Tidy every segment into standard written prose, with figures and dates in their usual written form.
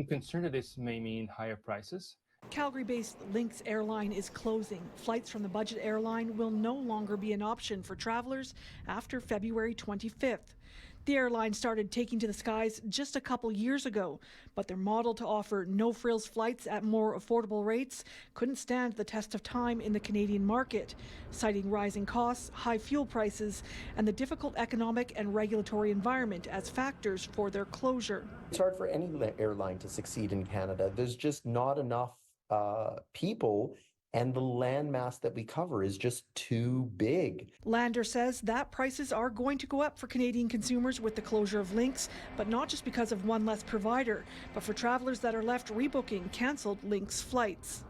concerned that this may mean higher prices. Calgary-based Lynx Airline is closing. Flights from the budget airline will no longer be an option for travelers after February 25th. The airline started taking to the skies just a couple years ago, but their model to offer no-frills flights at more affordable rates couldn't stand the test of time in the Canadian market, citing rising costs, high fuel prices, and the difficult economic and regulatory environment as factors for their closure. It's hard for any airline to succeed in Canada. There's just not enough people, and the landmass that we cover is just too big. Lander says that prices are going to go up for Canadian consumers with the closure of Lynx, but not just because of one less provider, but for travelers that are left rebooking canceled Lynx flights.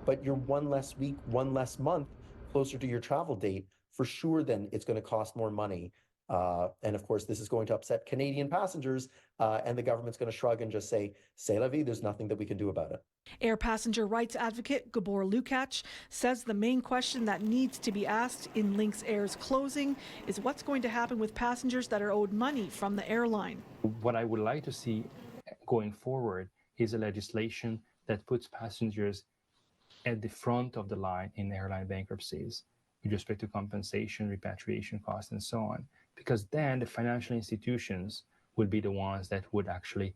But you're one less week, one less month closer to your travel date, for sure then it's going to cost more money. And of course, this is going to upset Canadian passengers, and the government's going to shrug and just say, c'est la vie, there's nothing that we can do about it. Air passenger rights advocate Gabor Lukács says the main question that needs to be asked in Lynx Air's closing is what's going to happen with passengers that are owed money from the airline. What I would like to see going forward is a legislation that puts passengers at the front of the line in airline bankruptcies with respect to compensation, repatriation costs, and so on. Because then the financial institutions would be the ones that would actually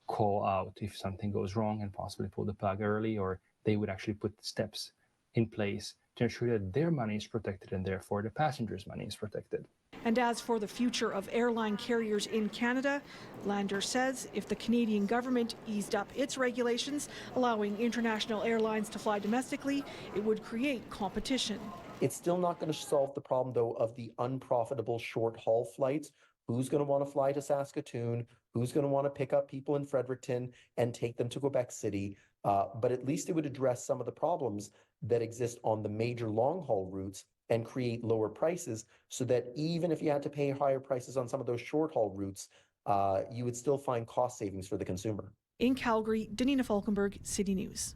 call out if something goes wrong and possibly pull the plug early, or they would actually put steps in place to ensure that their money is protected and therefore the passengers' money is protected. And as for the future of airline carriers in Canada, Lander says if the Canadian government eased up its regulations, allowing international airlines to fly domestically, it would create competition. It's still not going to solve the problem, though, of the unprofitable short-haul flights. Who's going to want to fly to Saskatoon? Who's going to want to pick up people in Fredericton and take them to Quebec City? But at least it would address some of the problems that exist on the major long-haul routes and create lower prices, so that even if you had to pay higher prices on some of those short-haul routes, you would still find cost savings for the consumer. In Calgary, Danina Falkenberg, City News.